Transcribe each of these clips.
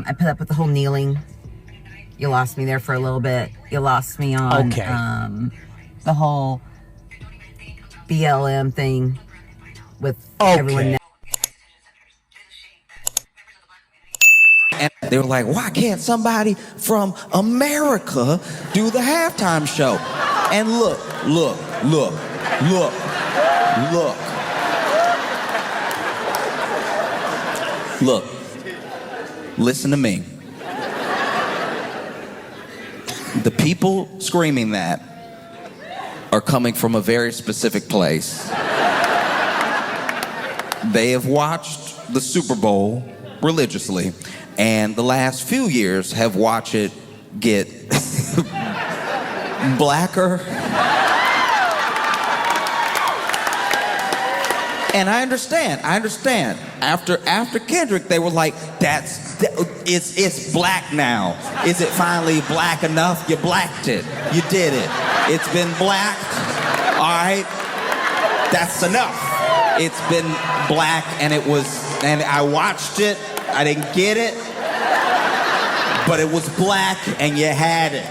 I put up with the whole kneeling. You lost me there for a little bit. You lost me on the whole BLM thing with everyone now. And they were like, why can't somebody from America do the halftime show? And look. Listen to me. The people screaming that are coming from a very specific place. They have watched the Super Bowl religiously, and the last few years have watched it get blacker. And I understand. After Kendrick, they were like, it's black now. Is it finally black enough? You blacked it. You did it. It's been blacked. All right. That's enough. It's been black, and I watched it. I didn't get it, but it was black, and you had it.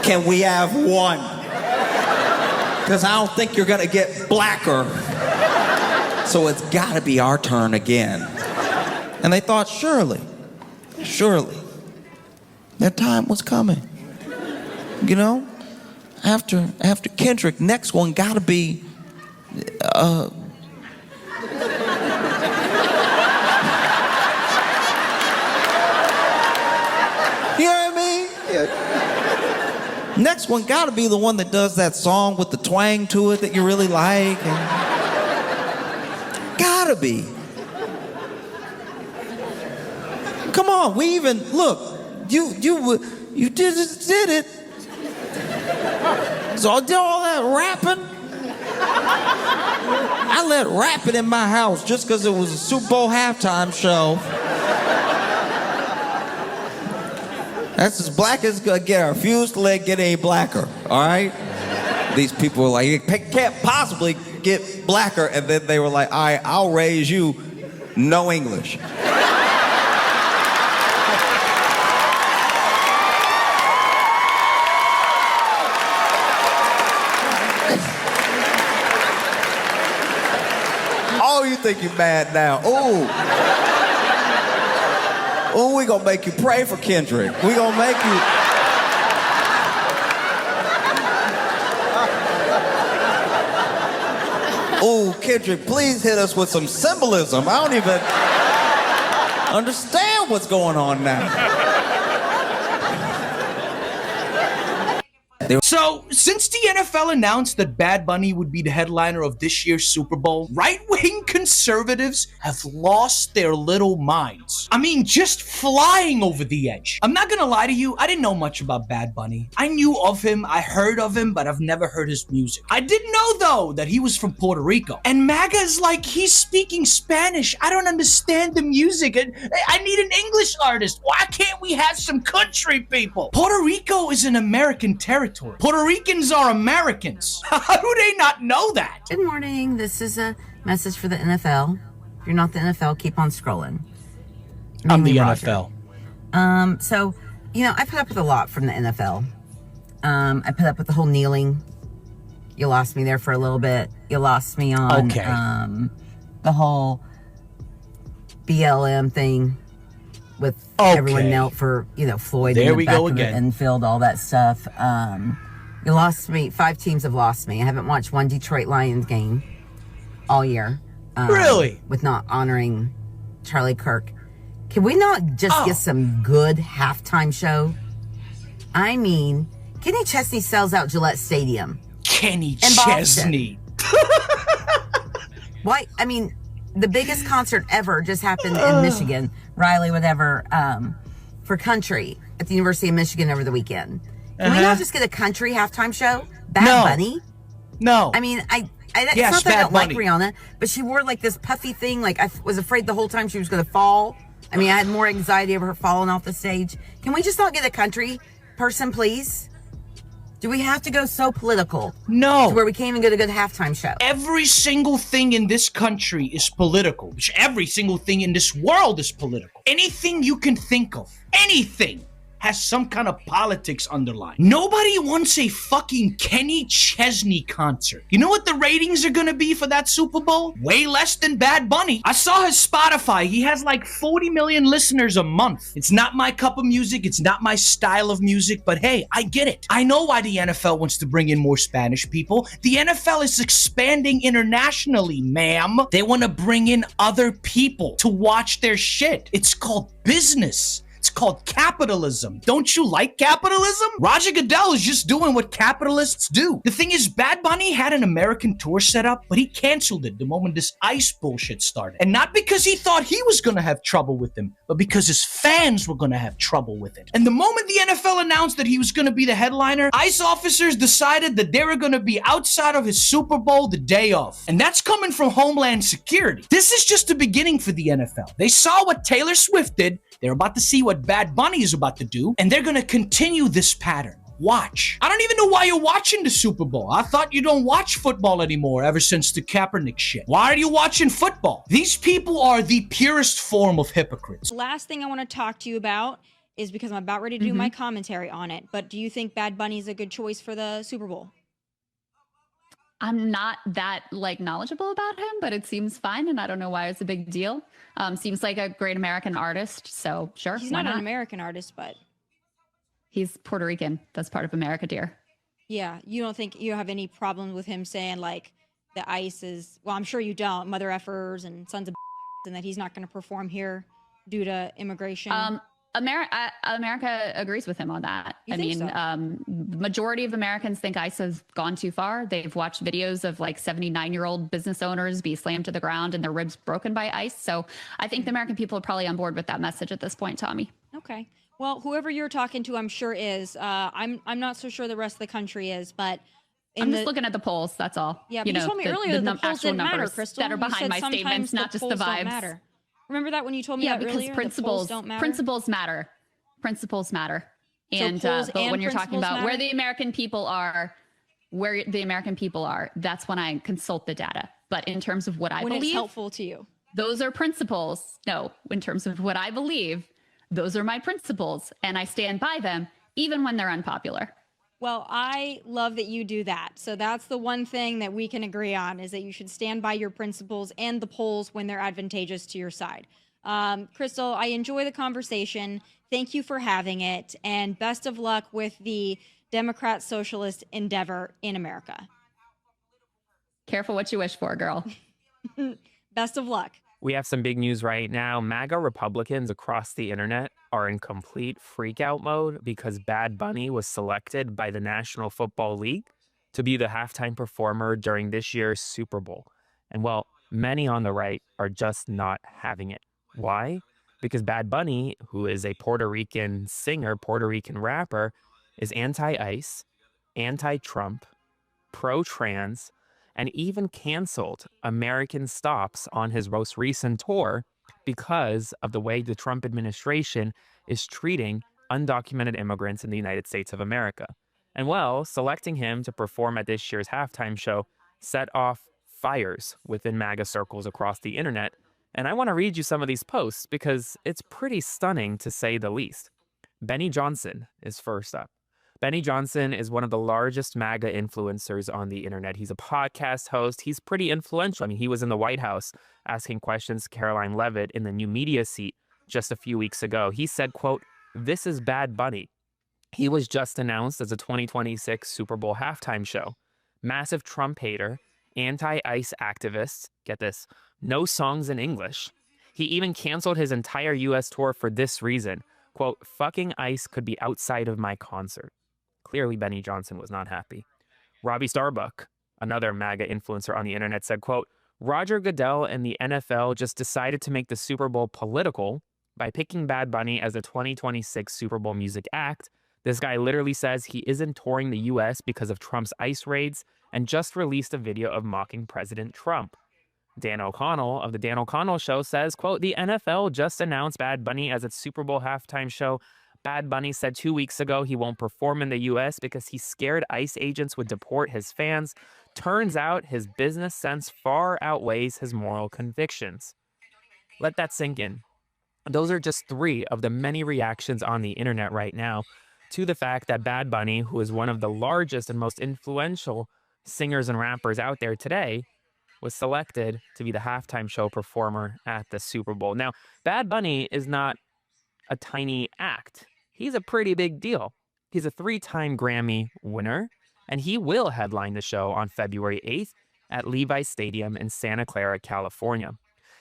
Can we have one? Because I don't think you're gonna get blacker. So it's gotta be our turn again. And they thought, surely, their time was coming. You know? After Kendrick, next one gotta be, you know what I mean? Yeah. Next one gotta be the one that does that song with the twang to it that you really like. Gotta be. Come on, we even look. You did it. So I did all that rapping. I let rapping in my house just because it was a Super Bowl halftime show. That's as black as it's gonna get. I refuse to let it get any blacker, all right? These people were like, it can't possibly get blacker. And then they were like, all right, I'll raise you no English. Oh, you think you're mad now. Oh, we gonna make you pray for Kendrick. We gonna make you. Oh, Kendrick, please hit us with some symbolism. I don't even understand what's going on now. So, since the NFL announced that Bad Bunny would be the headliner of this year's Super Bowl, right-wing conservatives have lost their little minds. I mean, just flying over the edge. I'm not gonna lie to you, I didn't know much about Bad Bunny. I knew of him, I heard of him, but I've never heard his music. I did know, though, that he was from Puerto Rico. And MAGA is like, he's speaking Spanish. I don't understand the music. I need an English artist. Why can't we have some country people? Puerto Rico is an American territory. Puerto Ricans are Americans. How do they not know that? Good morning. This is a message for the NFL. If you're not the NFL, keep on scrolling. I'm the Roger. NFL. So, you know, I put up with a lot from the NFL. I put up with the whole kneeling. You lost me there for a little bit. You lost me on the whole BLM thing with everyone knelt for, you know, Floyd there in the we back go of again. the infield, all that stuff. You lost me. 5 teams have lost me. I haven't watched one Detroit Lions game all year. Really? With not honoring Charlie Kirk. Can we not just get some good halftime show? I mean, Kenny Chesney sells out Gillette Stadium. Kenny Chesney. Why? I mean, the biggest concert ever just happened in Michigan. Riley, whatever, for country at the University of Michigan over the weekend. Can we not just get a country halftime show? Bad Bunny? No. I mean, it's not that I don't like Rihanna, but she wore like this puffy thing. Like I was afraid the whole time she was going to fall. I mean, I had more anxiety over her falling off the stage. Can we just not get a country person, please? Do we have to go so political? No. To where we can't even get a good halftime show? Every single thing in this country is political. Every single thing in this world is political. Anything you can think of, anything, has some kind of politics underlying. Nobody wants a fucking Kenny Chesney concert. You know what the ratings are gonna be for that Super Bowl? Way less than Bad Bunny. I saw his Spotify. He has like 40 million listeners a month. It's not my cup of music. It's not my style of music, but hey, I get it. I know why the NFL wants to bring in more Spanish people. The NFL is expanding internationally, ma'am. They want to bring in other people to watch their shit. It's called business. It's called capitalism. Don't you like capitalism? Roger Goodell is just doing what capitalists do. The thing is, Bad Bunny had an American tour set up, but he canceled it the moment this ICE bullshit started. And not because he thought he was gonna have trouble with him, but because his fans were gonna have trouble with it. And the moment the NFL announced that he was gonna be the headliner, ICE officers decided that they were gonna be outside of his Super Bowl the day of. And that's coming from Homeland Security. This is just the beginning for the NFL. They saw what Taylor Swift did. They're about to see what Bad Bunny is about to do, and they're gonna continue this pattern. Watch. I don't even know why you're watching the Super Bowl. I thought you don't watch football anymore ever since the Kaepernick shit. Why are you watching football? These people are the purest form of hypocrites. Last thing I want to talk to you about is because I'm about ready to do my commentary on it, but do you think Bad Bunny is a good choice for the Super Bowl? I'm not that knowledgeable about him, but it seems fine, and I don't know why it's a big deal. Seems like a great American artist, so sure. He's not an American artist, but he's Puerto Rican. That's part of America, dear. Yeah, you don't think you have any problem with him saying the ICE is, well, I'm sure you don't, mother effers and sons of and that he's not going to perform here due to immigration? America agrees with him on that. I mean, so? The majority of Americans think ICE has gone too far. They've watched videos of 79-year-old business owners be slammed to the ground and their ribs broken by ICE. So I think the American people are probably on board with that message at this point, Tommy. Okay. Well, whoever you're talking to, I'm sure is. I'm not so sure the rest of the country is, but I'm just looking at the polls. That's all. Yeah, but you told me earlier the polls didn't matter, Crystal. That are behind my statements, not just the vibes. Matter. Remember that when you told me that earlier? Yeah, because principles matter. Principles matter. And but when you're talking about where the American people are, that's when I consult the data. But in terms of what I believe, it's helpful to you, those are principles. No, in terms of what I believe, those are my principles, and I stand by them even when they're unpopular. Well, I love that you do that. So that's the one thing that we can agree on, is that you should stand by your principles and the polls when they're advantageous to your side. Crystal, I enjoy the conversation. Thank you for having it, and best of luck with the Democrat socialist endeavor in America. Careful what you wish for, girl. Best of luck. We have some big news right now. MAGA Republicans across the internet are in complete freakout mode because Bad Bunny was selected by the National Football League to be the halftime performer during this year's Super Bowl. And well, many on the right are just not having it. Why? Because Bad Bunny, who is a Puerto Rican singer, Puerto Rican rapper, is anti-ICE, anti-Trump, pro-trans, and even canceled American stops on his most recent tour because of the way the Trump administration is treating undocumented immigrants in the United States of America. And well, selecting him to perform at this year's halftime show set off fires within MAGA circles across the internet. And I want to read you some of these posts because it's pretty stunning to say the least. Benny Johnson is first up. Benny Johnson is one of the largest MAGA influencers on the internet. He's a podcast host. He's pretty influential. I mean, he was in the White House asking questions to Caroline Leavitt in the new media seat just a few weeks ago. He said, quote, "This is Bad Bunny. He was just announced as a 2026 Super Bowl halftime show. Massive Trump hater, anti-ICE activist. Get this, no songs in English. He even canceled his entire U.S. tour for this reason. Quote, fucking ICE could be outside of my concert." Clearly, Benny Johnson was not happy. Robbie Starbuck, another MAGA influencer on the internet, said, quote, "Roger Goodell and the NFL just decided to make the Super Bowl political by picking Bad Bunny as the 2026 Super Bowl music act. This guy literally says he isn't touring the U.S. because of Trump's ICE raids and just released a video of mocking President Trump." Dan O'Connell of The Dan O'Connell Show says, quote, "The NFL just announced Bad Bunny as its Super Bowl halftime show Bad Bunny said 2 weeks ago he won't perform in the US because he's scared ICE agents would deport his fans. Turns out his business sense far outweighs his moral convictions. Let that sink in. Those are just 3 of the many reactions on the internet right now to the fact that Bad Bunny, who is one of the largest and most influential singers and rappers out there today, was selected to be the halftime show performer at the Super Bowl. Now, Bad Bunny is not a tiny act. He's a pretty big deal. He's a 3-time Grammy winner, and he will headline the show on February 8th at Levi's Stadium in Santa Clara, California.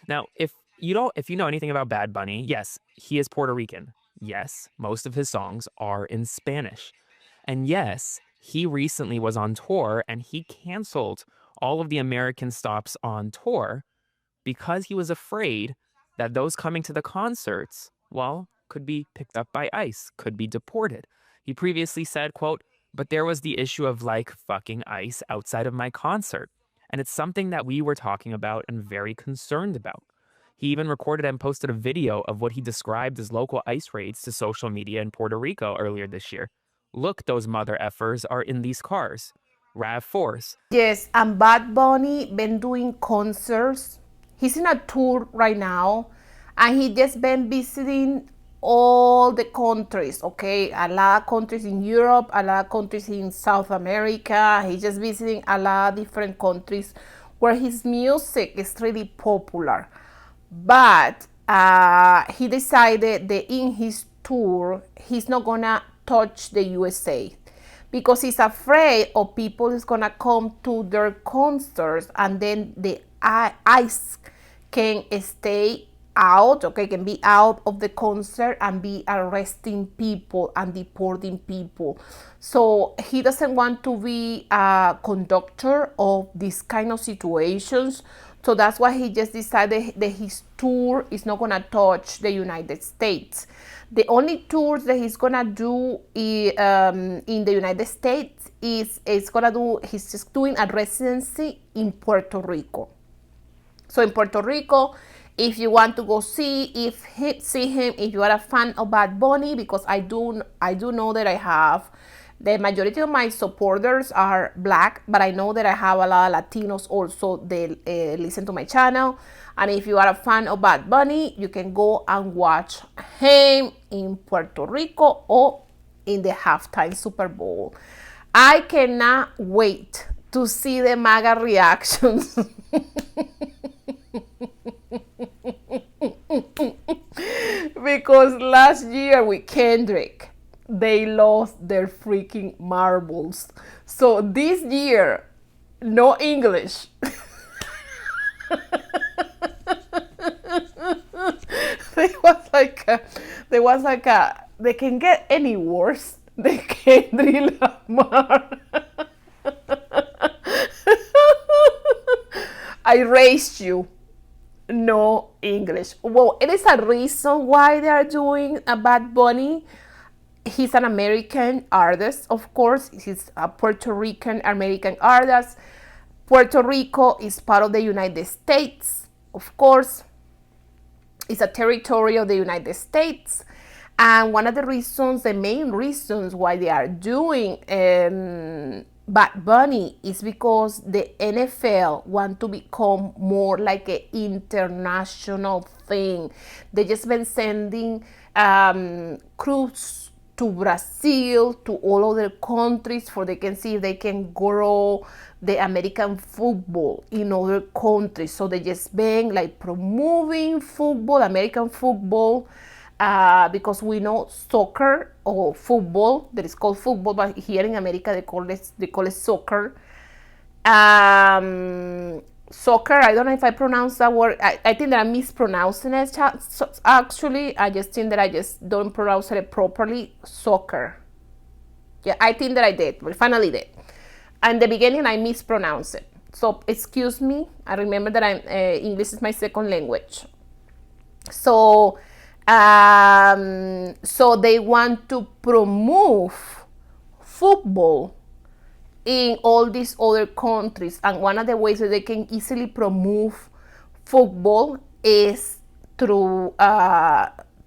Now, if you know anything about Bad Bunny, yes, he is Puerto Rican. Yes, most of his songs are in Spanish. And yes, he recently was on tour and he canceled all of the American stops on tour because he was afraid that those coming to the concerts, well, could be picked up by ICE, could be deported. He previously said, quote, "But there was the issue of like fucking ICE outside of my concert. And it's something that we were talking about and very concerned about." He even recorded and posted a video of what he described as local ICE raids to social media in Puerto Rico earlier this year. "Look, those mother effers are in these cars. RAV4s." Yes, and Bad Bunny been doing concerts. He's in a tour right now, and he just been visiting all the countries, okay? A lot of countries in Europe, a lot of countries in South America. He's just visiting a lot of different countries where his music is really popular. But he decided that in his tour, he's not gonna touch the USA because he's afraid of people is gonna come to their concerts and then the ICE can stay out, okay, can be out of the concert and be arresting people and deporting people. So he doesn't want to be a conductor of these kind of situations. So that's why he just decided that his tour is not gonna touch the United States. The only tours that he's gonna do in the United States is he's just doing a residency in Puerto Rico. So in Puerto Rico, if you want to go see him, if you are a fan of Bad Bunny, because I do know that I have, the majority of my supporters are Black, but I know that I have a lot of Latinos also. They listen to my channel. And if you are a fan of Bad Bunny, you can go and watch him in Puerto Rico or in the halftime Super Bowl. I cannot wait to see the MAGA reactions. Because last year with Kendrick, they lost their freaking marbles. So this year, no English. They can get any worse than Kendrick Lamar. I raised you. No English. Well, it is a reason why they are doing a Bad Bunny. He's an American artist, of course. He's a Puerto Rican American artist. Puerto Rico is part of the United States, of course. It's a territory of the United States. And one of the main reasons why they are doing Bad Bunny is because the NFL want to become more like an international thing. They just been sending crews to Brazil, to all other countries, for they can see if they can grow the American football in other countries. So they just been like promoting football, American football, because we know soccer or football, that is called football, but here in America they call it soccer. Soccer, I don't know if I pronounce that word. I think that I'm mispronouncing it. Actually, I just think that I just don't pronounce it properly. Soccer. Yeah, I think that I did, but finally did. And the beginning, I mispronounced it. So excuse me. I remember that English is my second language. So, so they want to promote football in all these other countries, and one of the ways that they can easily promote football is through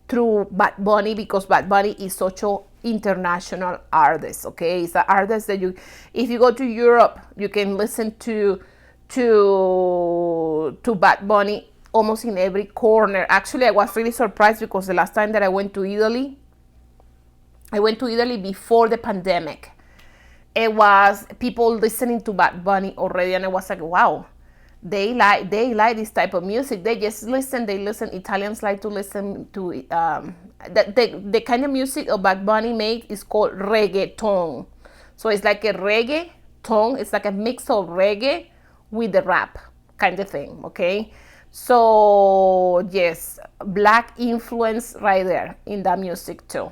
through Bad Bunny, because Bad Bunny is such an international artist. Okay, it's an artist that if you go to Europe, you can listen to Bad Bunny almost in every corner. Actually, I was really surprised because the last time that I went to Italy before the pandemic. It was people listening to Bad Bunny already, and I was like, wow, they like this type of music. They listen. Italians like to listen to the kind of music of Bad Bunny made is called reggaeton. So it's like a reggaeton. It's like a mix of reggae with the rap kind of thing. Okay, so yes, black influence right there in that music too.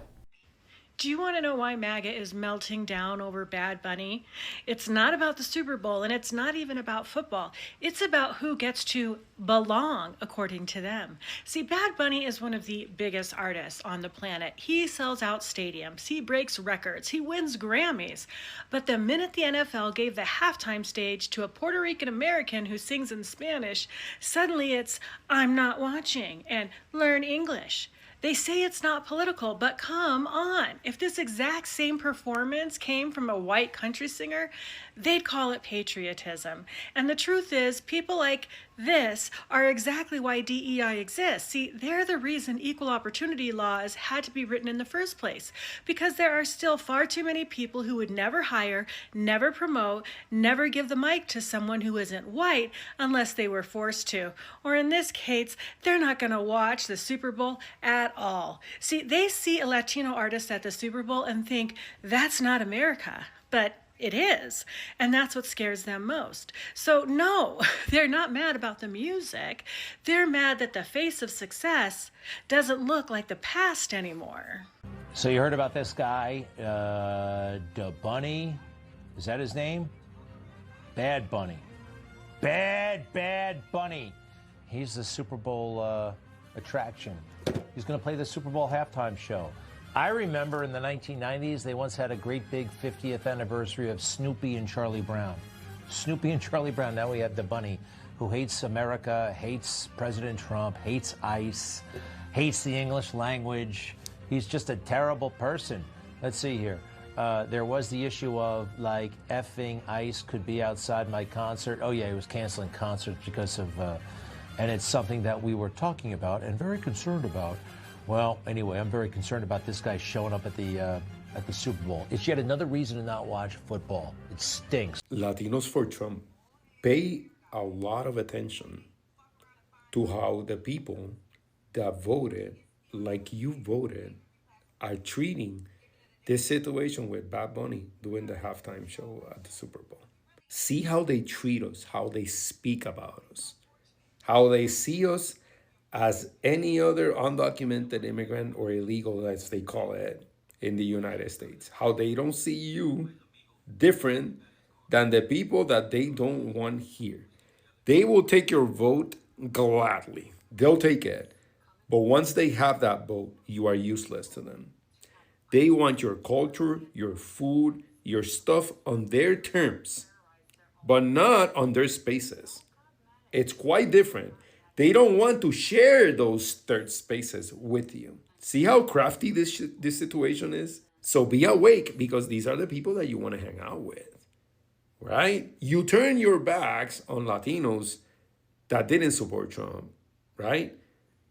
Do you want to know why MAGA is melting down over Bad Bunny? It's not about the Super Bowl, and it's not even about football. It's about who gets to belong, according to them. See, Bad Bunny is one of the biggest artists on the planet. He sells out stadiums. He breaks records. He wins Grammys. But the minute the NFL gave the halftime stage to a Puerto Rican American who sings in Spanish, suddenly it's, I'm not watching, and learn English. They say it's not political, but come on. If this exact same performance came from a white country singer, they'd call it patriotism. And the truth is, people like this are exactly why DEI exists. See, they're the reason equal opportunity laws had to be written in the first place, because there are still far too many people who would never hire, never promote, never give the mic to someone who isn't white unless they were forced to. Or in this case, they're not going to watch the Super Bowl at all. See, they see a Latino artist at the Super Bowl and think, that's not America. But it is. And that's what scares them most. So no, they're not mad about the music. They're mad that the face of success doesn't look like the past anymore. So you heard about this guy, Da Bunny? Is that his name? Bad Bunny. Bad Bunny. He's the Super Bowl attraction. He's going to play the Super Bowl halftime show. I remember in the 1990s, they once had a great big 50th anniversary of Snoopy and Charlie Brown. Snoopy and Charlie Brown. Now we have the Bunny, who hates America, hates President Trump, hates ICE, hates the English language. He's just a terrible person. Let's see here. There was the issue of, like, effing ICE could be outside my concert. Oh, yeah, he was canceling concerts because of, and it's something that we were talking about and very concerned about. Well, anyway, I'm very concerned about this guy showing up at the Super Bowl. It's yet another reason to not watch football. It stinks. Latinos for Trump pay a lot of attention to how the people that voted like you voted are treating this situation with Bad Bunny doing the halftime show at the Super Bowl. See how they treat us, how they speak about us, how they see us as any other undocumented immigrant or illegal, as they call it, in the United States. How they don't see you different than the people that they don't want here. They will take your vote gladly. They'll take it. But once they have that vote, you are useless to them. They want your culture, your food, your stuff on their terms, but not on their spaces. It's quite different. They don't want to share those third spaces with you. See how crafty this situation is? So be awake, because these are the people that you want to hang out with, right? You turn your backs on Latinos that didn't support Trump, right?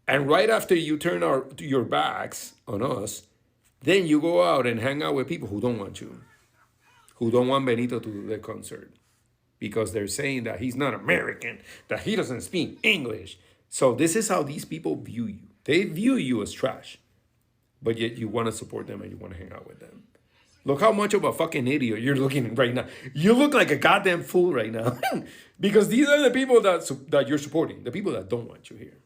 And right after you turn your backs on us, then you go out and hang out with people who don't want you, who don't want Benito to do the concert, because they're saying that he's not American, that he doesn't speak English. So this is how these people view you. They view you as trash, but yet you want to support them and you want to hang out with them. Look how much of a fucking idiot you're looking right now. You look like a goddamn fool right now because these are the people that you're supporting, the people that don't want you here.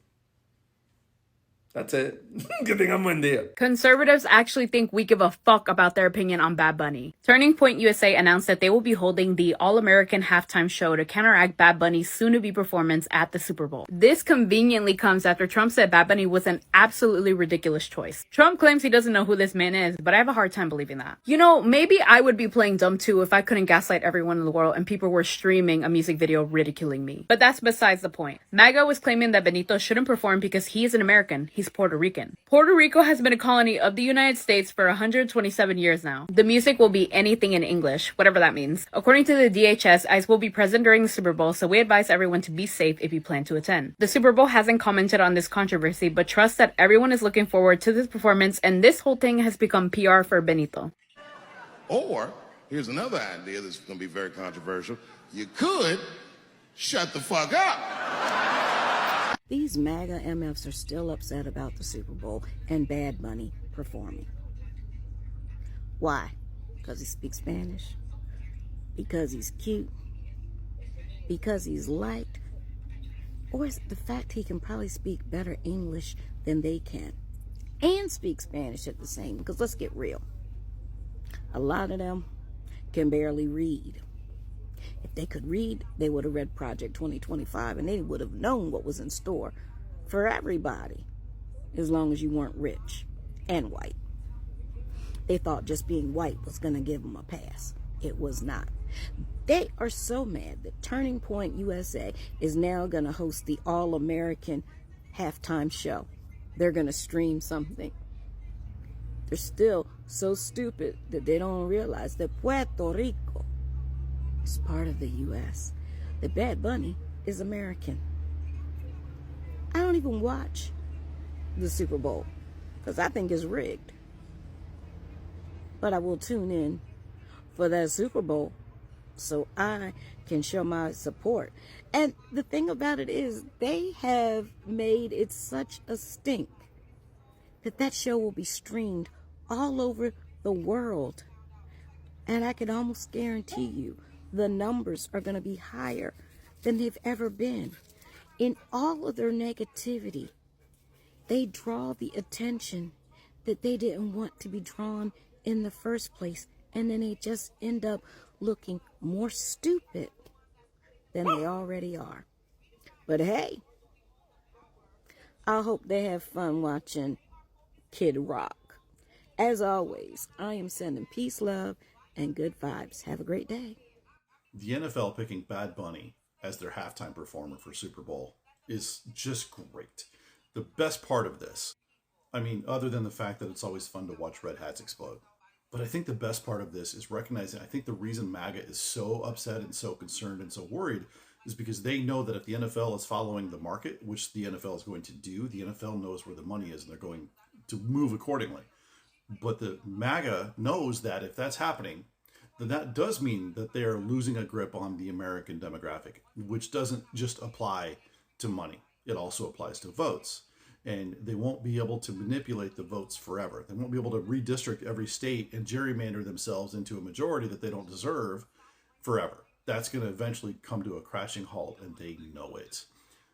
That's it. Que tengan buen día. Conservatives actually think we give a fuck about their opinion on Bad Bunny. Turning Point USA announced that they will be holding the All-American halftime show to counteract Bad Bunny's soon-to-be performance at the Super Bowl. This conveniently comes after Trump said Bad Bunny was an absolutely ridiculous choice. Trump claims he doesn't know who this man is, but I have a hard time believing that. You know, maybe I would be playing dumb too if I couldn't gaslight everyone in the world and people were streaming a music video ridiculing me. But that's besides the point. MAGA was claiming that Benito shouldn't perform because he is an American. he's Puerto Rican. Puerto Rico has been a colony of the United States for 127 years now. The music will be anything in English, whatever that means. According to the DHS, ICE will be present during the Super Bowl, so we advise everyone to be safe if you plan to attend. The Super Bowl hasn't commented on this controversy, but trust that everyone is looking forward to this performance, and this whole thing has become PR for Benito. Or, here's another idea that's going to be very controversial. You could shut the fuck up. These MAGA MFs are still upset about the Super Bowl and Bad Bunny performing. Why? Because he speaks Spanish? Because he's cute? Because he's liked? Or is it the fact he can probably speak better English than they can? And speak Spanish at the same? Because let's get real. A lot of them can barely read. If they could read, they would have read Project 2025 and they would have known what was in store for everybody, as long as you weren't rich and white. They thought just being white was going to give them a pass. It was not. They are so mad that Turning Point USA is now going to host the All-American halftime show. They're going to stream something. They're still so stupid that they don't realize that Puerto Rico is part of the U.S. That Bad Bunny is American. I don't even watch the Super Bowl because I think it's rigged. But I will tune in for that Super Bowl so I can show my support. And the thing about it is they have made it such a stink that that show will be streamed all over the world. And I can almost guarantee you the numbers are going to be higher than they've ever been. In all of their negativity, they draw the attention that they didn't want to be drawn in the first place. And then they just end up looking more stupid than they already are. But hey, I hope they have fun watching Kid Rock. As always, I am sending peace, love, and good vibes. Have a great day. The NFL picking Bad Bunny as their halftime performer for Super Bowl is just great. The best part of this, I mean, other than the fact that it's always fun to watch red hats explode, but I think the best part of this is recognizing, I think the reason MAGA is so upset and so concerned and so worried is because they know that if the NFL is following the market, which the NFL is going to do, the NFL knows where the money is and they're going to move accordingly. But the MAGA knows that if that's happening, then that does mean that they are losing a grip on the American demographic, which doesn't just apply to money. It also applies to votes. And they won't be able to manipulate the votes forever. They won't be able to redistrict every state and gerrymander themselves into a majority that they don't deserve forever. That's going to eventually come to a crashing halt, and they know it.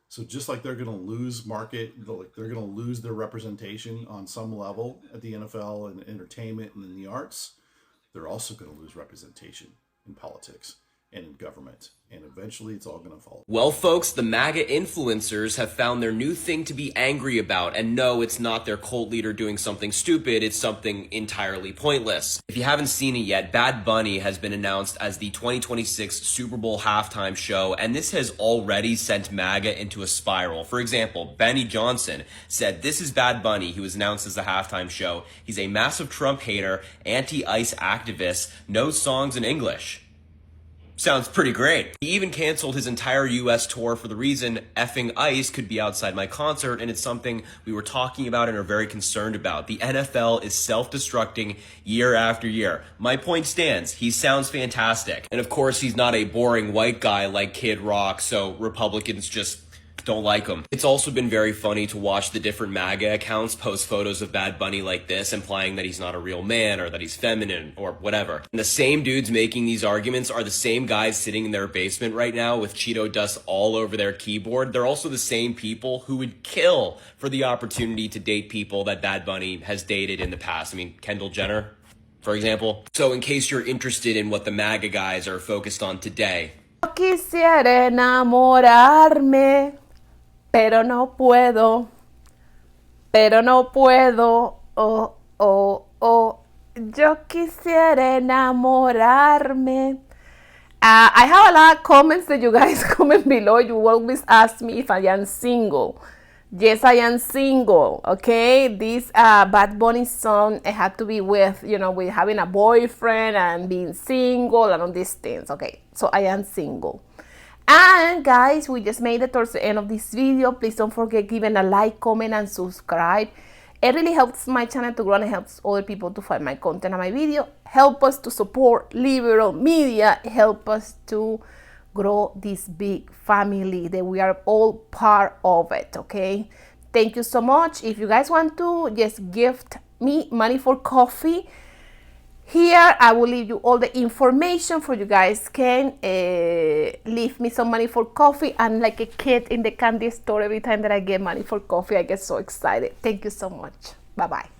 So just like they're going to lose market, they're going to lose their representation on some level at the NFL and entertainment and in the arts, they're also going to lose representation in politics and in government. And eventually it's all going to fall. Well, folks, the MAGA influencers have found their new thing to be angry about. And no, it's not their cult leader doing something stupid. It's something entirely pointless. If you haven't seen it yet, Bad Bunny has been announced as the 2026 Super Bowl halftime show. And this has already sent MAGA into a spiral. For example, Benny Johnson said, "This is Bad Bunny, who was announced as the halftime show. He's a massive Trump hater, anti-ICE activist, knows songs in English." Sounds pretty great. He even canceled his entire US tour for the reason effing ICE could be outside my concert, and it's something we were talking about and are very concerned about. The NFL is self-destructing year after year. My point stands. He sounds fantastic. And of course, he's not a boring white guy like Kid Rock, so Republicans just don't like him. It's also been very funny to watch the different MAGA accounts post photos of Bad Bunny like this, implying that he's not a real man or that he's feminine or whatever. And the same dudes making these arguments are the same guys sitting in their basement right now with Cheeto dust all over their keyboard. They're also the same people who would kill for the opportunity to date people that Bad Bunny has dated in the past. I mean, Kendall Jenner, for example. So in case you're interested in what the MAGA guys are focused on today. Quisiera enamorarme, pero no puedo, oh, oh, oh, yo quisiera enamorarme. I have a lot of comments that you guys comment below. You always ask me if I am single. Yes, I am single. Okay, this Bad Bunny song, it had to be with, you know, with having a boyfriend and being single and all these things. Okay, so I am single. And guys, we just made it towards the end of this video. Please don't forget giving a like, comment, and subscribe. It really helps my channel to grow and helps other people to find my content and my video. Help us to support liberal media. Help us to grow this big family that we are all part of it. Okay, thank you so much. If you guys want to just gift me money for coffee, here I will leave you all the information for you guys can leave me some money for coffee. I'm like a kid in the candy store. Every time that I get money for coffee, I get so excited. Thank you so much. Bye bye.